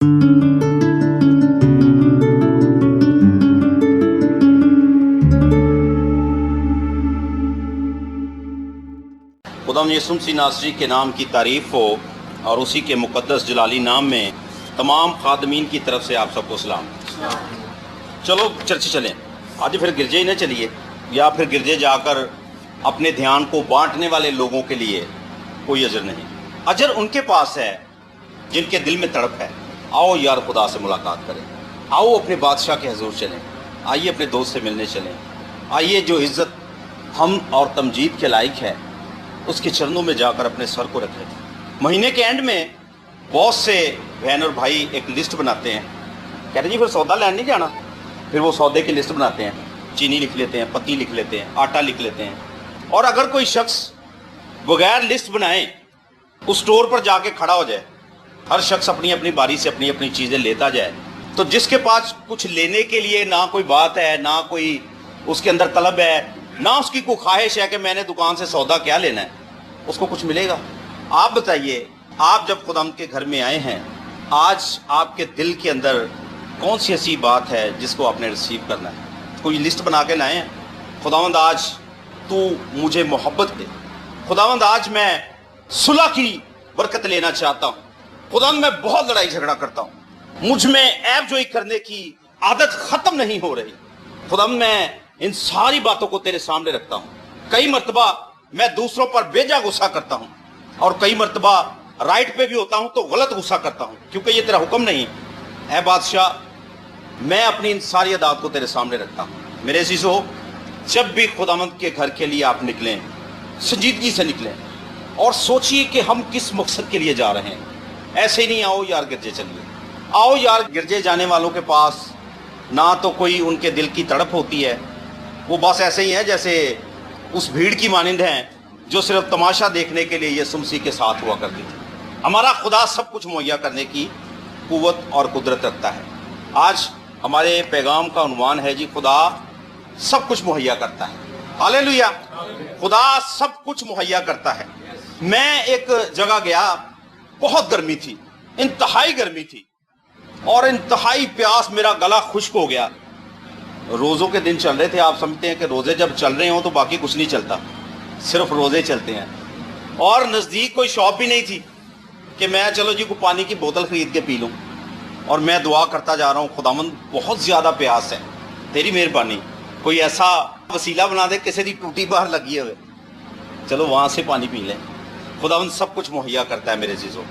खुदावंद यीशु मसीह नासरी के नाम की तारीफ़ हो और उसी के मुक़द्दस जलाली नाम में तमाम खादमीन की तरफ से आप सबको सलाम। चलो चर्च चलें। आज फिर गिरजे ही न चलिए, या फिर गिरजे जाकर अपने ध्यान को बांटने वाले लोगों के लिए कोई अजर नहीं। अजर उनके पास है जिनके दिल में तड़प है। आओ यार खुदा से मुलाकात करें, आओ अपने बादशाह के हजूर चलें, आइए अपने दोस्त से मिलने चलें, आइए जो इज़्ज़त हम और तमजीद के लायक है उसके चरणों में जाकर अपने सर को रखें। महीने के एंड में बहुत से बहन और भाई एक लिस्ट बनाते हैं, कहते हैं जी फिर सौदा लेने नहीं जाना। फिर वो सौदे की लिस्ट बनाते हैं, चीनी लिख लेते हैं, पत्ती लिख लेते हैं, आटा लिख लेते हैं। और अगर कोई शख्स बगैर लिस्ट बनाए उस स्टोर पर जाके खड़ा हो जाए, हर शख्स अपनी अपनी बारी से अपनी अपनी चीज़ें लेता जाए, तो जिसके पास कुछ लेने के लिए ना कोई बात है, ना कोई उसके अंदर तलब है, ना उसकी कोई ख्वाहिश है कि मैंने दुकान से सौदा क्या लेना है, उसको कुछ मिलेगा? आप बताइए, आप जब खुदावंद के घर में आए हैं, आज आपके दिल के अंदर कौन सी ऐसी बात है जिसको आपने रिसीव करना है? कोई लिस्ट बना के लाए हैं, खुदावंद आज तू मुझे मोहब्बत दे, खुदावंद आज मैं सुलह की बरकत लेना चाहता हूँ, खुदावंद मैं बहुत लड़ाई झगड़ा करता हूँ, मुझ में ऐब जोई करने की आदत ख़त्म नहीं हो रही, खुदावंद मैं इन सारी बातों को तेरे सामने रखता हूँ। कई मर्तबा मैं दूसरों पर बेजा गुस्सा करता हूँ और कई मर्तबा राइट पे भी होता हूँ तो गलत गुस्सा करता हूँ, क्योंकि ये तेरा हुक्म नहीं है बादशाह। मैं अपनी इन सारी अदात को तेरे सामने रखता हूँ। मेरे अज़ीज़ों, जब भी खुदावंद के घर के लिए आप निकलें, संजीदगी से निकलें और सोचिए कि हम किस मकसद के लिए जा रहे हैं। ऐसे ही नहीं आओ यार गिरजे चलिए। आओ यार गिरजे जाने वालों के पास ना तो कोई उनके दिल की तड़प होती है, वो बस ऐसे ही है जैसे उस भीड़ की मानिंद हैं जो सिर्फ तमाशा देखने के लिए यीशु मसीह के साथ हुआ करती थी। हमारा खुदा सब कुछ मुहैया करने की कुव्वत और कुदरत रखता है। आज हमारे पैगाम का उन्वान है जी, खुदा सब कुछ मुहैया करता है। हालेलुया, खुदा सब कुछ मुहैया करता है। मैं एक जगह गया, बहुत गर्मी थी, इंतहाई गर्मी थी और इंतहाई प्यास, मेरा गला खुश्क हो गया। रोज़ों के दिन चल रहे थे। आप समझते हैं कि रोज़े जब चल रहे हों तो बाकी कुछ नहीं चलता, सिर्फ रोज़े चलते हैं। और नज़दीक कोई शॉप भी नहीं थी कि मैं चलो जी को पानी की बोतल ख़रीद के पी लूँ। और मैं दुआ करता जा रहा हूँ, खुदावंद बहुत ज़्यादा प्यास है, तेरी मेहरबानी कोई ऐसा वसीला बना दे, किसी की टूटी बाहर लगी हुए, चलो वहाँ से पानी पी लें। खुदावंद सब कुछ मुहैया करता है मेरे चीज़ों।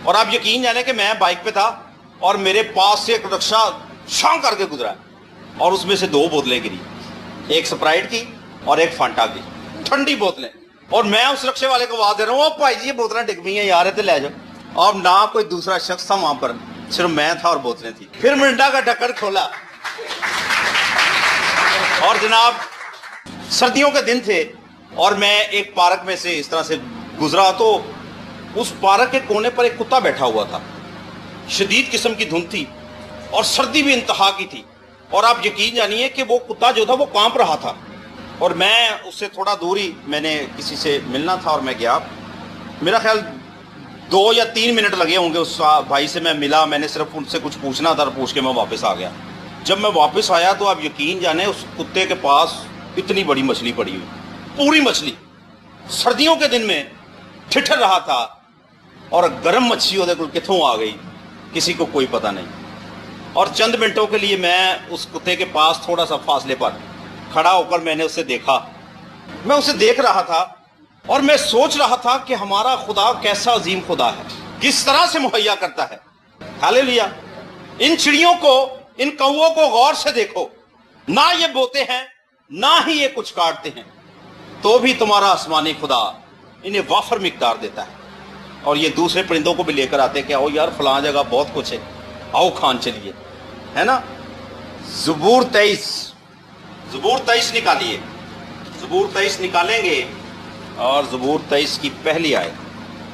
और आप यकीन जाने कि मैं बाइक पे था और मेरे पास से एक रिक्शा शां करके गुजरा और उसमें से 2 बोतलें गिरी, एक स्प्राइट की और एक फांटा की, ठंडी बोतलें। और मैं उस रिक्शे वाले को आवाज दे रहा हूँ, ओ भाई जी ये बोतलें डिग गई हैं यार, ये तो ले जाओ। और ना कोई दूसरा शख्स था वहां पर, सिर्फ मैं था और बोतलें थी। फिर मिंडा का ढक्कन खोला और जनाब सर्दियों के दिन थे और मैं एक पार्क में से इस तरह से गुजरा तो उस पार्क के कोने पर एक कुत्ता बैठा हुआ था। शदीद किस्म की धुंध थी और सर्दी भी इंतहा की थी। और आप यकीन जानिए कि वो कुत्ता जो था वो कांप रहा था। और मैं उससे थोड़ा दूर ही, मैंने किसी से मिलना था और मैं गया। मेरा ख्याल 2 या 3 मिनट लगे होंगे उस भाई से मैं मिला। मैंने सिर्फ उनसे कुछ पूछना था और पूछ के मैं वापस आ गया। जब मैं वापस आया तो आप यकीन जाने उस कुत्ते के पास इतनी बड़ी मछली पड़ी हुई, पूरी मछली, सर्दियों के दिन में ठिठर रहा था। और गर्म मच्छी ਉਹਦੇ ਕੋਲ कितों आ गई किसी को कोई पता नहीं। और चंद मिनटों के लिए मैं उस कुत्ते के पास थोड़ा सा फासले पर खड़ा होकर मैंने उसे देखा। मैं उसे देख रहा था और मैं सोच रहा था कि हमारा खुदा कैसा अजीम खुदा है, किस तरह से मुहैया करता है। हालेलुया। इन चिड़ियों को, इन कौओं को गौर से देखो, ना ये बोते हैं ना ही ये कुछ काटते हैं, तो भी तुम्हारा आसमानी खुदा इन्हें वाफर मिकदार देता है। और ये दूसरे परिंदों को भी लेकर आते कि आओ यार फलां जगह बहुत कुछ है, आओ खान चलिए, है ना। ज़बूर 23 निकालिए, ज़बूर 23 निकालेंगे और ज़बूर 23 की पहली आयत,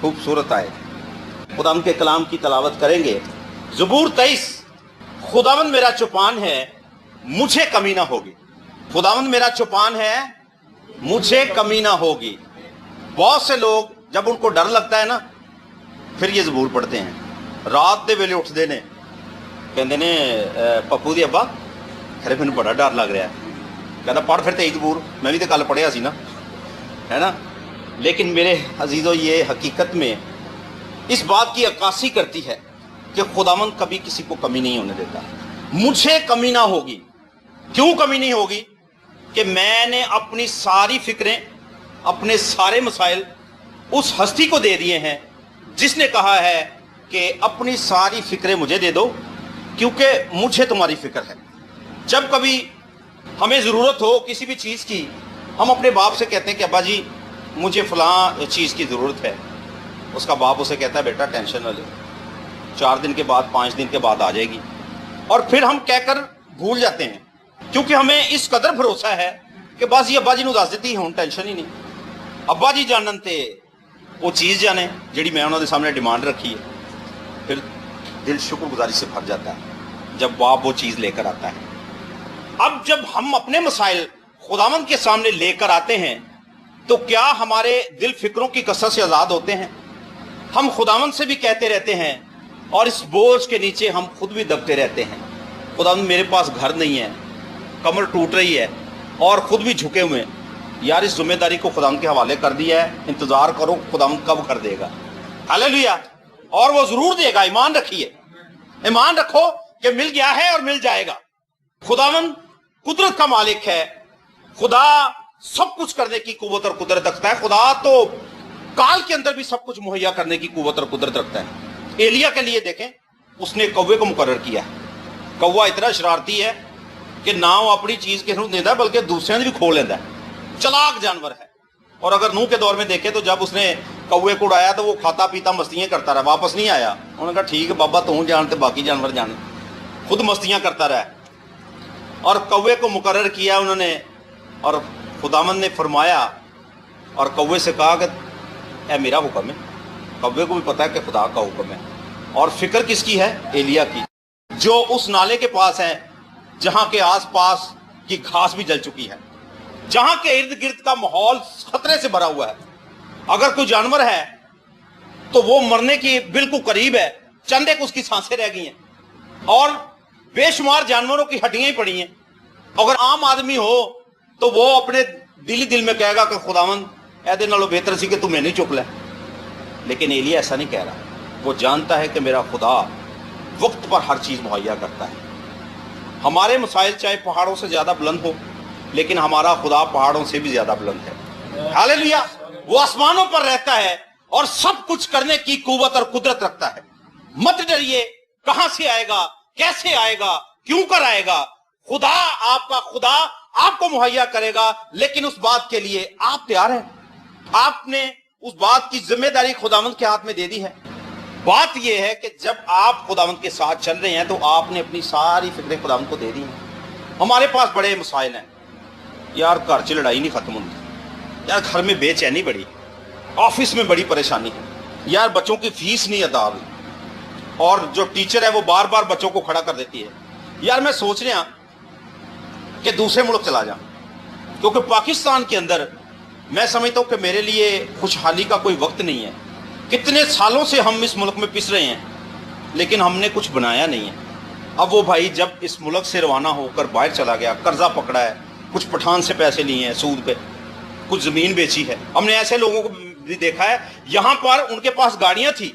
खूबसूरत आयत, खुदावंद के कलाम की तलावत करेंगे। ज़बूर 23, खुदावंद मेरा चौपान है, मुझे कमी ना होगी। खुदावंद मेरा चौपान है, मुझे कमी ना होगी। बहुत से लोग जब उनको डर लगता है ना, फिर ये ज़बूर पढ़ते हैं। रात दे वेले उठते ने कहते ने पप्पू दी अब्बा खरे मैनू बड़ा डर लग रहा है। कहता पढ़ फिर तेज दूर, मैं भी तो कल पढ़िया सी ना, है ना। लेकिन मेरे अजीज़ों ये हकीकत में इस बात की अक्कासी करती है कि खुदावंद कभी किसी को कमी नहीं होने देता। मुझे कमी ना होगी। क्यों कमी नहीं होगी? कि मैंने अपनी सारी फिक्रें, अपने सारे मसाइल उस हस्ती को दे दिए हैं जिसने कहा है कि अपनी सारी फिक्रें मुझे दे दो, क्योंकि मुझे तुम्हारी फिक्र है। जब कभी हमें ज़रूरत हो किसी भी चीज़ की, हम अपने बाप से कहते हैं कि अब्बा जी मुझे फ़लाँ चीज़ की ज़रूरत है। उसका बाप उसे कहता है बेटा टेंशन न ले, 4 दिन के बाद 5 दिन के बाद आ जाएगी। और फिर हम कहकर भूल जाते हैं, क्योंकि हमें इस कदर भरोसा है कि बस ये अब्बा जी नूं दस दित्ती, हुण टेंशन ही नहीं। अब्बा जी जानन ते वो चीज़ जाने जिहड़ी मैं उन्होंने सामने डिमांड रखी है। फिर दिल शुक्रगुजारी से भर जाता है जब बाप वो चीज़ लेकर आता है। अब जब हम अपने मसाइल खुदावंद के सामने लेकर आते हैं तो क्या हमारे दिल फिक्रों की कसरत से आज़ाद होते हैं? हम खुदावंद से भी कहते रहते हैं और इस बोझ के नीचे हम खुद भी दबते रहते हैं। खुदावंद मेरे पास घर नहीं है, कमर टूट रही है, और खुद भी झुके हुए हैं। यार इस जिम्मेदारी को खुदावंद के हवाले कर दिया है, इंतजार करो खुदावंद कब कर देगा। हालेलुया। और वो जरूर देगा, ईमान रखिए, ईमान रखो कि मिल गया है और मिल जाएगा। खुदावंद कुदरत का मालिक है। खुदा सब कुछ करने की कुव्वत और कुदरत रखता है। खुदा तो काल के अंदर भी सब कुछ मुहैया करने की कुव्वत और कुदरत रखता है। एलिया के लिए देखें, उसने कौवे को मुकर्रर किया है। कौवा इतना शरारती है कि ना वो अपनी चीज किसी को देता है बल्कि दूसरे भी खो लेता है। चलाक जानवर है। और अगर नूह के दौर में देखें तो जब उसने कौवे को उड़ाया तो वो खाता पीता मस्तियां करता रहा, वापस नहीं आया। उन्होंने कहा ठीक है बाबा तू जान ते बाकी जानवर जान, खुद मस्तियां करता रहा। और कौवे को मुकर्रर किया उन्होंने, और खुदावंद ने फरमाया और कौवे से कहा कि ए मेरा हुक्म है। कौवे को भी पता है कि खुदा का हुक्म है। और फिक्र किसकी है? एलिया की, जो उस नाले के पास है जहां के आसपास की घास भी जल चुकी है, जहां के इर्द गिर्द का माहौल खतरे से भरा हुआ है। अगर कोई जानवर है तो वो मरने की बिल्कुल करीब है, चंद एक उसकी सांसें रह गई हैं और बेशुमार जानवरों की हड्डियां ही पड़ी हैं। अगर आम आदमी हो तो वो अपने दिल में कहेगा कि खुदावंद ऐदे नालों बेहतर सी कि तू मैंने चुक ले। लेकिन एलिया ऐसा नहीं कह रहा। वो जानता है कि मेरा खुदा वक्त पर हर चीज मुहैया करता है। हमारे मसाइल चाहे पहाड़ों से ज्यादा बुलंद हो, लेकिन हमारा खुदा पहाड़ों से भी ज्यादा बुलंद है। हालेलुया। वो आसमानों पर रहता है और सब कुछ करने की कुव्वत और कुदरत रखता है। मत डरिए, कहां से आएगा, कैसे आएगा, क्यों कर आएगा। खुदा, आपका खुदा आपको मुहैया करेगा, लेकिन उस बात के लिए आप तैयार हैं? आपने उस बात की जिम्मेदारी खुदावंद के हाथ में दे दी है। बात यह है कि जब आप खुदावंद के साथ चल रहे हैं तो आपने अपनी सारी फिक्रें खुदावंद को दे दी हैं। हमारे पास बड़े मसाइल हैं यार, घर च लड़ाई नहीं खत्म होती यार, घर में बेचैनी बड़ी, ऑफिस में बड़ी परेशानी है यार, बच्चों की फीस नहीं अदा हुई, और जो टीचर है वो बार बार बच्चों को खड़ा कर देती है। यार मैं सोच रहा कि दूसरे मुल्क चला जाऊं, क्योंकि पाकिस्तान के अंदर मैं समझता हूं कि मेरे लिए खुशहाली का कोई वक्त नहीं है। कितने सालों से हम इस मुल्क में पिस रहे हैं, लेकिन हमने कुछ बनाया नहीं है। अब वो भाई जब इस मुल्क से रवाना होकर बाहर चला गया, कर्जा पकड़ा है, कुछ पठान से पैसे लिए हैं सूद पे, कुछ ज़मीन बेची है। हमने ऐसे लोगों को भी देखा है, यहाँ पर उनके पास गाड़ियाँ थी,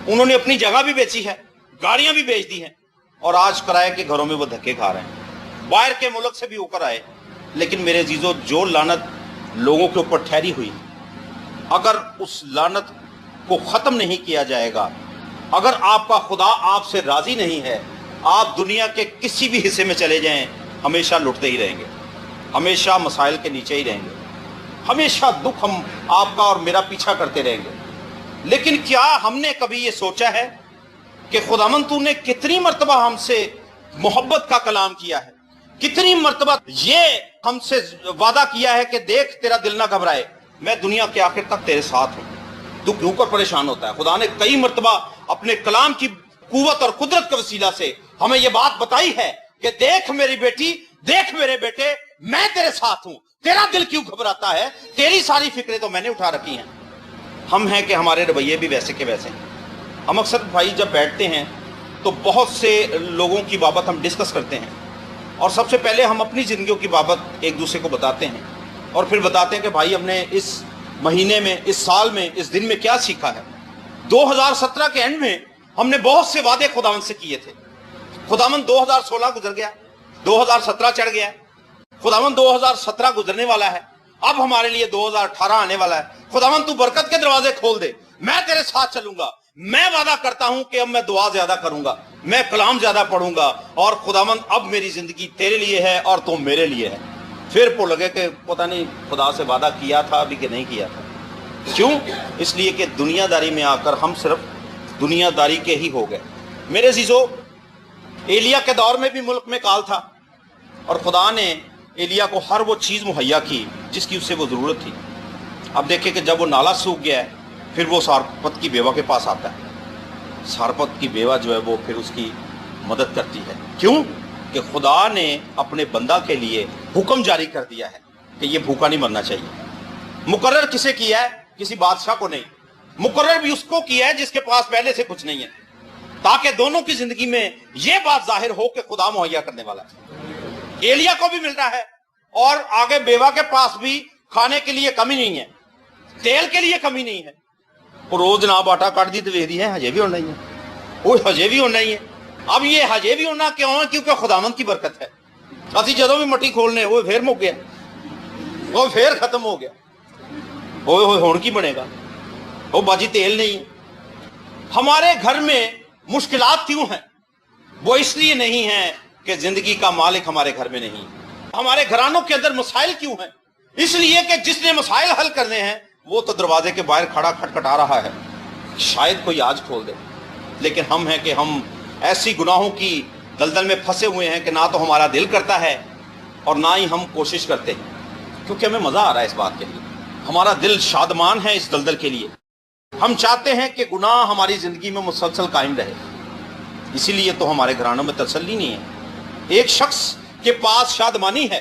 उन्होंने अपनी जगह भी बेची है, गाड़ियाँ भी बेच दी हैं, और आज किराए के घरों में वो धक्के खा रहे हैं। बाहर के मुल्क से भी होकर आए। लेकिन मेरे अजीजों, जो लानत लोगों के ऊपर ठहरी हुई, अगर उस लानत को ख़त्म नहीं किया जाएगा, अगर आपका खुदा आपसे राज़ी नहीं है, आप दुनिया के किसी भी हिस्से में चले जाएं, हमेशा लुटते ही रहेंगे, हमेशा मसाइल के नीचे ही रहेंगे, हमेशा दुख हम आपका और मेरा पीछा करते रहेंगे। लेकिन क्या हमने कभी ये सोचा है कि खुदावंद तूने कितनी मर्तबा हमसे मोहब्बत का कलाम किया है, कितनी मर्तबा ये हमसे वादा किया है कि देख तेरा दिल ना घबराए, मैं दुनिया के आखिर तक तेरे साथ हूं, तू क्यों कर परेशान होता है। खुदा ने कई मर्तबा अपने कलाम की कुव्वत और कुदरत के वसीला से हमें यह बात बताई है कि देख मेरी बेटी, देख मेरे बेटे, मैं तेरे साथ हूं, तेरा दिल क्यों घबराता है, तेरी सारी फिक्रें तो मैंने उठा रखी हैं। हम हैं कि हमारे रवैये भी वैसे के वैसे हैं। हम अक्सर भाई जब बैठते हैं تو بہت سے لوگوں کی بابت ہم ڈسکس کرتے ہیں اور سب سے پہلے ہم اپنی زندگیوں کی بابت ایک دوسرے کو بتاتے ہیں اور پھر بتاتے ہیں کہ بھائی ہم نے اس مہینے میں، اس سال میں، اس دن میں کیا سیکھا ہے۔ 2017 کے اینڈ میں ہم نے بہت سے وعدے خداوند سے کیے تھے۔ خداوند 2016 گزر گیا، 2017 چڑھ گیا، خداوند 2017 گزرنے والا ہے، اب ہمارے لیے 2018 آنے والا ہے۔ خداوند تو برکت کے دروازے کھول دے، میں تیرے ساتھ چلوں گا، میں وعدہ کرتا ہوں کہ اب میں دعا زیادہ کروں گا، میں کلام زیادہ پڑھوں گا، اور خداوند اب میری زندگی تیرے لیے ہے اور تم میرے لیے ہے۔ پھر پو لگے کہ پتہ نہیں خدا سے وعدہ کیا تھا ابھی کہ نہیں کیا تھا۔ کیوں؟ اس لیے کہ دنیا داری میں آ کر ہم صرف دنیا داری کے ہی ہو گئے۔ میرے عزیزو، ایلیا کے دور میں بھی ملک میں کال تھا اور خدا نے ایلیا کو ہر وہ چیز مہیا کی جس کی اس سے وہ ضرورت تھی۔ اب دیکھیں کہ جب وہ نالا سوکھ گیا ہے پھر وہ سارپت کی بیوہ کے پاس آتا ہے۔ سارپت کی بیوہ جو ہے وہ پھر اس کی مدد کرتی ہے۔ کیوں؟ کہ خدا نے اپنے بندہ کے لیے حکم جاری کر دیا ہے کہ یہ بھوکا نہیں مرنا چاہیے۔ مقرر کسے کیا ہے؟ کسی بادشاہ کو نہیں، مقرر بھی اس کو کیا ہے جس کے پاس پہلے سے کچھ نہیں ہے، تاکہ دونوں کی زندگی میں یہ بات ظاہر ہو کہ خدا مہیا کرنے والا ہے۔ ایلیا کو بھی مل رہا ہے اور آگے بیوہ کے پاس بھی کھانے کے لیے کمی نہیں ہے، تیل کے لیے کمی نہیں ہے۔ وہ روز جناب آٹا کاٹ دی تو ویخ دی ہے ہجے بھی ہونا ہی ہے، وہ ہجے بھی ہونا ہی ہے۔ اب یہ ہجے بھی ہونا کیوں ہے؟ کیونکہ خداوند کی برکت ہے۔ اسی جدوں بھی مٹی کھولنے وہ پھر مک گیا، وہ پھر ختم ہو گیا، ہوئے ہوئے ہون کی بنے گا، وہ باجی تیل نہیں ہے۔ ہمارے گھر میں مشکلات کیوں ہیں؟ وہ اس لیے نہیں ہیں کہ زندگی کا مالک ہمارے گھر میں نہیں۔ ہمارے گھرانوں کے اندر مسائل کیوں ہیں؟ اس لیے کہ جس نے مسائل حل کرنے ہیں وہ تو دروازے کے باہر کھڑا کھٹکھٹا رہا ہے، شاید کوئی آج کھول دے۔ لیکن ہم ہیں کہ ہم ایسی گناہوں کی دلدل میں پھنسے ہوئے ہیں کہ نہ تو ہمارا دل کرتا ہے اور نہ ہی ہم کوشش کرتے ہیں، کیونکہ ہمیں مزہ آ رہا ہے اس بات کے لیے، ہمارا دل شادمان ہے اس دلدل کے لیے۔ ہم چاہتے ہیں کہ گناہ ہماری زندگی میں مسلسل قائم رہے، اسی لیے تو ہمارے گھرانوں میں تسلی نہیں ہے۔ ایک شخص کے پاس شادمانی ہے۔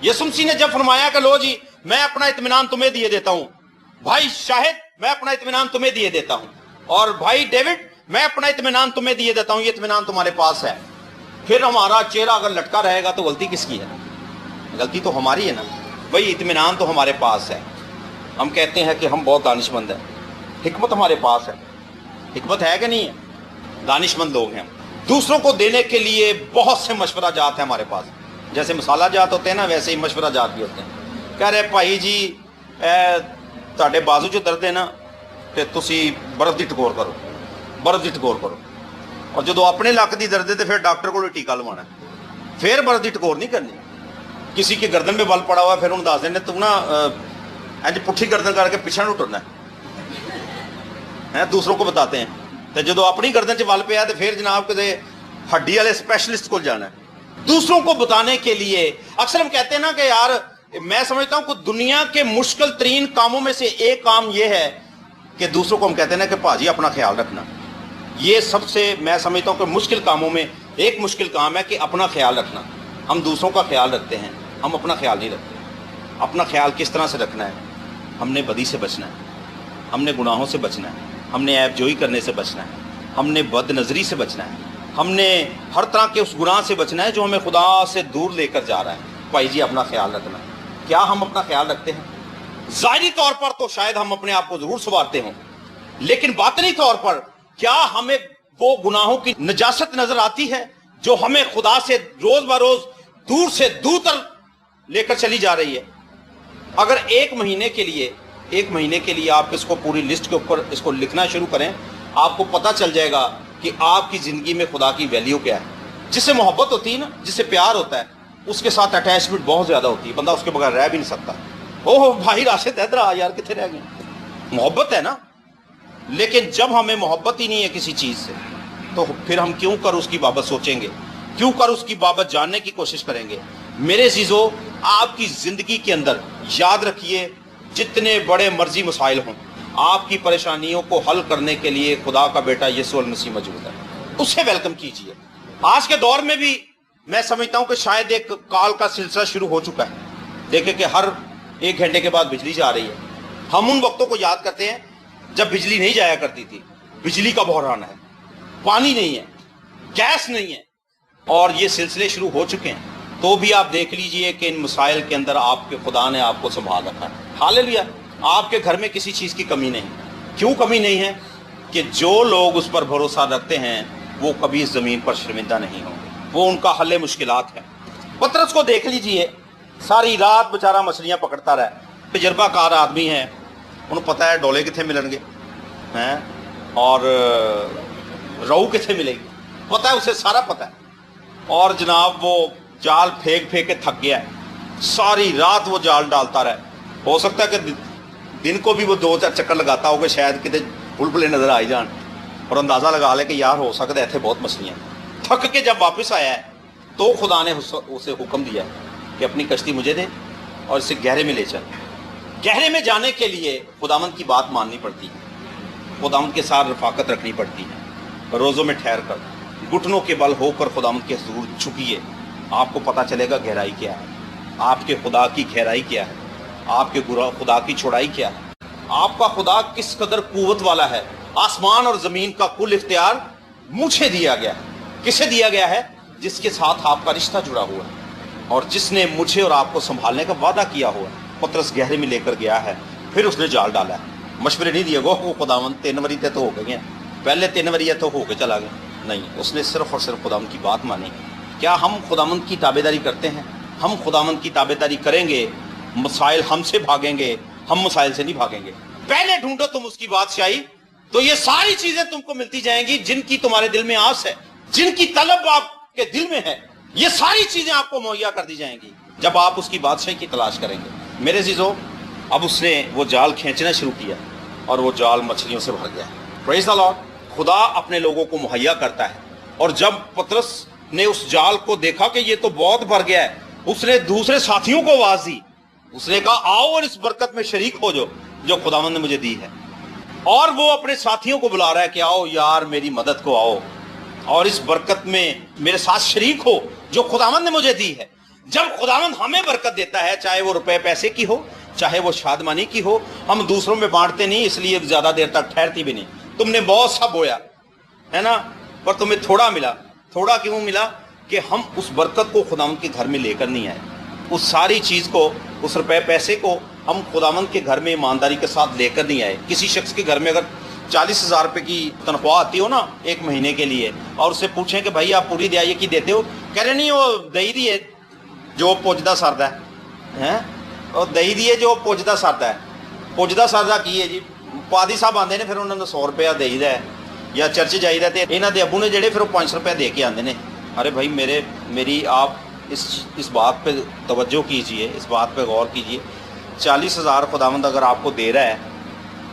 یسوع مسیح نے جب فرمایا کہ لو جی میں اپنا اطمینان تمہیں دیے دیتا ہوں، بھائی شاہد میں اپنا اطمینان تمہیں دیے دیتا ہوں، اور بھائی ڈیوڈ میں اپنا اطمینان تمہیں دیے دیتا ہوں، یہ اطمینان تمہارے پاس ہے، پھر ہمارا چہرہ اگر لٹکا رہے گا تو غلطی کس کی ہے؟ غلطی تو ہماری ہے نا۔ بھائی اطمینان تو ہمارے پاس ہے، ہم کہتے ہیں کہ ہم بہت دانش مند ہیں، حکمت ہمارے پاس ہے، حکمت ہے کہ نہیں ہے؟ دانش مند لوگ ہیں ہم۔ دوسروں کو دینے کے لیے بہت سے مشورہ جات ہیں ہمارے پاس، جیسے مسالہ جات ہوتے ہیں نا ویسے ہی مشورہ جات بھی ہوتے ہیں۔ کہہ رہے بھائی جی تہاڈے بازو جو درد ہے نا تے تسی برف دی ٹکور کرو، برف دی ٹکور کرو، اور جدو اپنے لک دی درد ہے تو پھر ڈاکٹر کو ٹیکا لوانا ہے، پھر برف دی ٹکور نہیں کرنی۔ کسی کے گردن میں بل پڑا ہوا ہے پھر انہوں دس دینے تو نا انج پٹھی گردن کر کے پیچھے نہیں ٹرنا ہے، دوسروں کو بتاتے ہیں۔ تو جدو اپنی گردن چ بل پیا تو پھر جناب کدے ہڈی والے اسپیشلسٹ کو جانا ہے۔ دوسروں کو بتانے کے لیے اکثر ہم کہتے ہیں نا کہ یار میں سمجھتا ہوں کہ دنیا کے مشکل ترین کاموں میں سے ایک کام یہ ہے کہ دوسروں کو ہم کہتے ہیں نا کہ پاجی اپنا خیال رکھنا۔ یہ سب سے میں سمجھتا ہوں کہ مشکل کاموں میں ایک مشکل کام ہے کہ اپنا خیال رکھنا۔ ہم دوسروں کا خیال رکھتے ہیں، ہم اپنا خیال نہیں رکھتے۔ اپنا خیال کس طرح سے رکھنا ہے؟ ہم نے بدی سے بچنا ہے، ہم نے گناہوں سے بچنا ہے، ہم نے عیب جوئی کرنے سے بچنا ہے، ہم نے بد نظری سے بچنا ہے، ہم نے ہر طرح کے اس گناہ سے بچنا ہے جو ہمیں خدا سے دور لے کر جا رہا ہے۔ بھائی جی اپنا خیال رکھنا۔ کیا ہم اپنا خیال رکھتے ہیں؟ ظاہری طور پر تو شاید ہم اپنے آپ کو ضرور سنوارتے ہوں، لیکن باطنی طور پر کیا ہمیں وہ گناہوں کی نجاست نظر آتی ہے جو ہمیں خدا سے روز بروز دور سے دور تر لے کر چلی جا رہی ہے؟ اگر ایک مہینے کے لیے آپ اس کو پوری لسٹ کے اوپر اس کو لکھنا شروع کریں، آپ کو پتہ چل جائے گا کہ آپ کی زندگی میں خدا کی ویلیو کیا ہے۔ جس سے محبت ہوتی ہے نا، جس سے پیار ہوتا ہے، اس کے ساتھ اٹیچمنٹ بہت زیادہ ہوتی ہے، بندہ اس کے بغیر رہ بھی نہیں سکتا۔ اوہ بھائی راشد ادھر آ یار، کتنے رہ گئے؟ محبت ہے نا۔ لیکن جب ہمیں محبت ہی نہیں ہے کسی چیز سے تو پھر ہم کیوں کر اس کی بابت سوچیں گے، کیوں کر اس کی بابت جاننے کی کوشش کریں گے؟ میرے عزیزو، آپ کی زندگی کے اندر یاد رکھیے جتنے بڑے مرضی مسائل ہوں، آپ کی پریشانیوں کو حل کرنے کے لیے خدا کا بیٹا یسوع المسیح موجود ہے، اسے ویلکم کیجئے۔ آج کے دور میں بھی میں سمجھتا ہوں کہ شاید ایک کال کا سلسلہ شروع ہو چکا ہے۔ دیکھیں کہ ہر 1 گھنٹے کے بعد بجلی جا رہی ہے۔ ہم ان وقتوں کو یاد کرتے ہیں جب بجلی نہیں جایا کرتی تھی، بجلی کا بحران ہے، پانی نہیں ہے، गैस नहीं है, और ये सिलसिले शुरू हो चुके हैं, तो भी आप देख लीजिए कि इन मसाइल के अंदर आपके खुदा ने आपको संभाल रखा है। हालेलुया। आपके घर में किसी चीज़ की कमी नहीं। क्यों कमी नहीं है? कि जो लोग उस पर भरोसा रखते हैं वो कभी इस ज़मीन पर शर्मिंदा नहीं होंगे, वो उनका हल मुश्किलात है। पतरस को देख लीजिए, सारी रात बेचारा मछलियाँ पकड़ता रहा, तजर्बाकार आदमी है, उन्हें पता है डोले कितने मिलेंगे हैं और रहू कितने मिलेगी, पता है, उसे सारा पता है। और जनाब वो जाल फेंक फेंक के थक गया है, सारी रात वो जाल डालता रहा। हो सकता है कि दिन को भी वो 2-4 चक्कर लगाता हो कि शायद कितने बुलबुले नजर आ जान, और अंदाज़ा लगा ले कि यार हो सकता है इतने बहुत मछलियाँ। थक के जब वापस आया है तो खुदा ने उसे हुक्म दिया कि अपनी कश्ती मुझे दे और इसे गहरे में ले चल। गहरे में जाने के लिए खुदावंद की बात माननी पड़ती है, खुदावंद के साथ रफाकत रखनी पड़ती है। रोज़ों में ठहर कर घुटनों के बल होकर खुदावंद के हुजूर झुकिए, आपको पता चलेगा गहराई क्या है, आपके खुदा की गहराई क्या है, आपके खुदा की चौड़ाई क्या है, आपका खुदा किस कदर कुव्वत वाला है। आसमान और ज़मीन का कुल इख्तियार मुझे दिया गया है। किसे दिया गया है? जिसके साथ आपका रिश्ता जुड़ा हुआ है और जिसने मुझे और आपको संभालने का वादा किया हुआ है। पतरस गहरे में लेकर गया है, फिर उसने जाल डाला है। मशवरे नहीं दिए गो खुदावंद 3 वरी तो हो गए हैं, पहले 3 वरी तो हो के चला गया, नहीं, उसने सिर्फ और सिर्फ खुदावंद की बात मानी। क्या हम खुदावंद की ताबेदारी करते हैं? हम खुदावंद की ताबेदारी करेंगे, मसाइल हमसे भागेंगे, हम मसाइल से नहीं भागेंगे। पहले ढूंढो तुम उसकी बादशाही, तो ये सारी चीजें तुमको मिलती जाएंगी जिनकी तुम्हारे दिल में आस है, जिनकी तलब आपके दिल में है, ये सारी चीजें आपको मुहैया कर दी जाएंगी जब आप उसकी बादशाही की तलाश करेंगे। मेरे अजीजों, अब उसने वो जाल खींचना शुरू किया और वो जाल मछलियों से भर गया। Praise the Lord. खुदा अपने लोगों को मुहैया करता है, और जब पतरस ने उस जाल को देखा कि ये तो बहुत भर गया है, उसने दूसरे साथियों को आवाज दी। उसने कहा आओ और इस बरकत में शरीक हो जो खुदावंद ने मुझे दी है। और वो अपने साथियों को बुला रहा है कि आओ यार मेरी मदद को आओ और इस बरकत में मेरे साथ शरीक हो जो खुदावंद ने मुझे दी है। जब खुदावंद हमें बरकत देता है, चाहे वो रुपए पैसे की हो, चाहे वो शादमानी की हो, हम दूसरों में बांटते नहीं, इसलिए ज्यादा देर तक ठहरती भी नहीं। तुमने बहुत सा बोया है ना, पर तुम्हें थोड़ा मिला। थोड़ा क्यों मिला? कि हम उस बरकत को खुदावंद के घर में लेकर नहीं आए, उस सारी चीज को, उस रुपए पैसे को हम खुदावंद के घर में ईमानदारी के साथ लेकर नहीं आए। किसी शख्स के घर में अगर 40,000 रुपए की तनख्वाह आती हो ना 1 महीने के लिए, और उससे पूछें कि भाई आप पूरी दिहाड़ी की देते हो, कह रहे नहीं वो दही दिए जो पुजदा सरदा है, और दही दिए जो पुजदा सरदा है। पुजदा सरदा की है जी, पादी साहब आते हैं, फिर उन्होंने 100 रुपया देईदा है या चर्च जाईदा, तो इन्हों के अबू ने जेडे फिर 500 रुपया दे के आते हैं। अरे भाई मेरी आप इस बात पे तवज्जो कीजिए, इस बात पे गौर कीजिए। 40,000 खुदावंद अगर आपको दे रहा है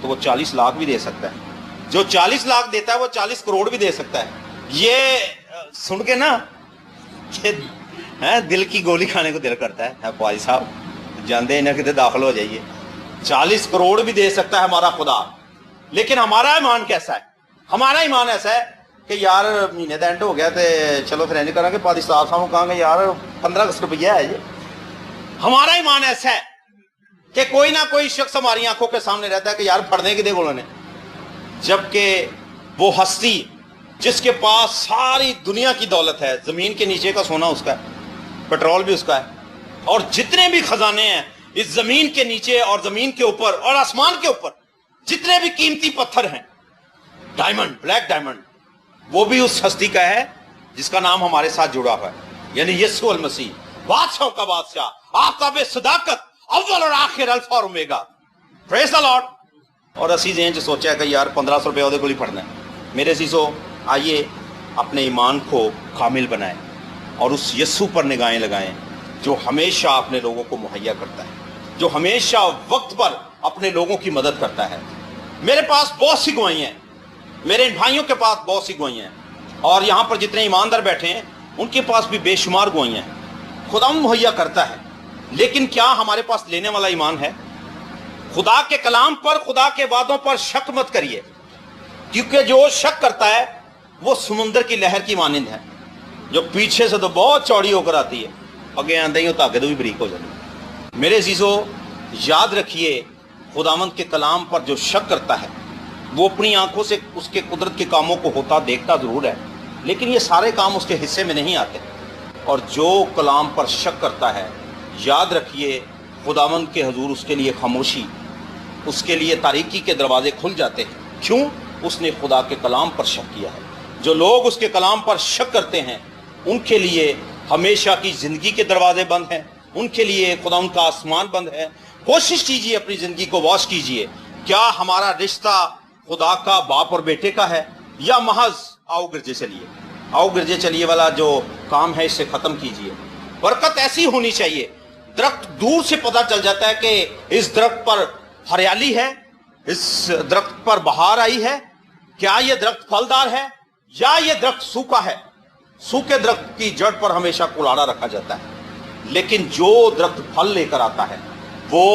तो वो 40 लाख भी दे सकता है। जो 40 लाख देता है वो 40 करोड़ भी दे सकता है। ये सुन के ना दिल की गोली खाने को दिल करता है। भाई साहब जानते हैं ना, कितने दाखिल हो जाइए। 40 करोड़ भी दे सकता है हमारा खुदा। लेकिन हमारा ईमान कैसा है? हमारा ईमान ऐसा है कि यार महीने का एंड हो गया तो चलो फिर नहीं करेंगे, पादी साहब साहब कहेंगे यार 15 रुपया है ये। हमारा ईमान ऐसा है कि कोई ना कोई शख्स हमारी आंखों के सामने रहता है कि यार फड़ने की दे बोलो ने, जबकि वो हस्ती जिसके पास सारी दुनिया की दौलत है, जमीन के नीचे का सोना उसका है, पेट्रोल भी उसका है, और जितने भी खजाने हैं इस जमीन के नीचे और जमीन के ऊपर और आसमान के ऊपर, जितने भी कीमती पत्थर हैं, डायमंड, ब्लैक डायमंड, वो भी उस हस्ती का है जिसका नाम हमारे साथ जुड़ा हुआ है, यानी यीशु अल मसीह, बादशाह का बादशाह, आफ़ताब सदाकत, अव्वल और आखिर, अल्फा और ओमेगा। Praise the Lord. और असी जेन च सोचा कि यार 1500 रुपया ਉਹਦੇ ਕੋਲ ही फड़ना है। मेरे सीसो, आइए अपने ईमान को कामिल बनाएं और उस यस्सु पर निगाहें लगाएं जो हमेशा अपने लोगों को मुहैया करता है, जो हमेशा वक्त पर अपने लोगों की मदद करता है। मेरे पास बहुत सी गवाहियाँ हैं, मेरे भाइयों के पास बहुत सी गवाहियाँ हैं, और यहाँ पर जितने ईमानदार बैठे हैं उनके पास भी बेशुमार गवाहियाँ हैं। खुदा मुहैया करता है, लेकिन क्या हमारे पास लेने वाला ईमान है? खुदा के कलाम पर, खुदा के वादों पर शक मत करिए, क्योंकि जो शक करता है वो समुंदर की लहर की मानिंद है, जो पीछे से तो बहुत चौड़ी होकर आती है, अगे आंदे ही धागे तो भी बरीक हो जाती है। मेरे अजीजों, याद रखिए, खुदावंद के कलाम पर जो शक करता है वो अपनी आंखों से उसके कुदरत के कामों को होता देखता जरूर है, لیکن یہ سارے کام اس کے حصے میں نہیں آتے. اور جو کلام پر شک کرتا ہے یاد رکھیے خداوند کے حضور اس کے لیے خاموشی، اس کے لیے تاریکی کے دروازے کھل جاتے ہیں. کیوں؟ اس نے خدا کے کلام پر شک کیا ہے. جو لوگ اس کے کلام پر شک کرتے ہیں ان کے لیے ہمیشہ کی زندگی کے دروازے بند ہیں، ان کے لیے خدا ان کا آسمان بند ہے. کوشش کیجئے اپنی زندگی کو واش کیجئے، کیا ہمارا رشتہ خدا کا باپ اور بیٹے کا ہے یا محض آؤ گرجے چلیے، آؤ گرجے چلیے والا جو کام ہے اس سے ختم کیجئے. برکت ایسی ہونی چاہیے، درخت دور سے پتہ چل جاتا ہے کہ اس درخت پر ہریالی ہے، اس درخت پر بہار آئی ہے. کیا یہ درخت پھلدار ہے یا یہ درخت سوکھا ہے؟ سوکھے درخت کی جڑ پر ہمیشہ کلاڑا رکھا جاتا ہے، لیکن جو درخت پھل لے کر آتا ہے وہ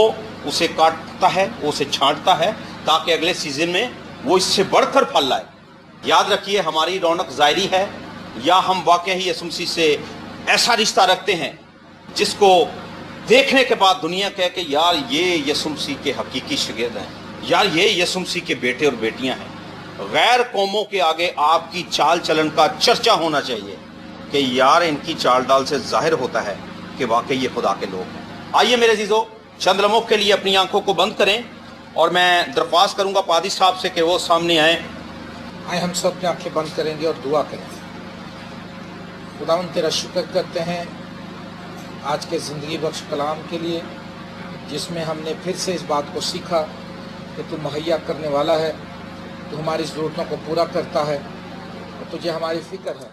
اسے کاٹتا ہے، وہ اسے چھانٹتا ہے تاکہ اگلے سیزن میں وہ اس سے بڑھ کر پھل لائے. یاد رکھیے ہماری رونق ظاہری ہے یا ہم واقعی یسوع مسیح سے ایسا رشتہ رکھتے ہیں جس کو دیکھنے کے بعد دنیا کہے کہ یار یہ یسوع مسیح کے حقیقی شاگرد ہیں، یار یہ یسوع مسیح کے بیٹے اور بیٹیاں ہیں. غیر قوموں کے آگے آپ کی چال چلن کا چرچا ہونا چاہیے کہ یار ان کی چال ڈال سے ظاہر ہوتا ہے کہ واقعی یہ خدا کے لوگ ہیں. آئیے میرے عزیزو چند لمحوں کے لیے اپنی آنکھوں کو بند کریں اور میں درخواست کروں گا پادری صاحب سے کہ وہ سامنے آئیں. آئے ہم سب اپنی آنکھیں بند کریں گے اور دعا کریں گے. خداوند تیرا شکر کرتے ہیں آج کے زندگی بخش کلام کے لیے، جس میں ہم نے پھر سے اس بات کو سیکھا کہ تو مہیا کرنے والا ہے، تو ہماری ضرورتوں کو پورا کرتا ہے اور تجھے ہماری فکر ہے.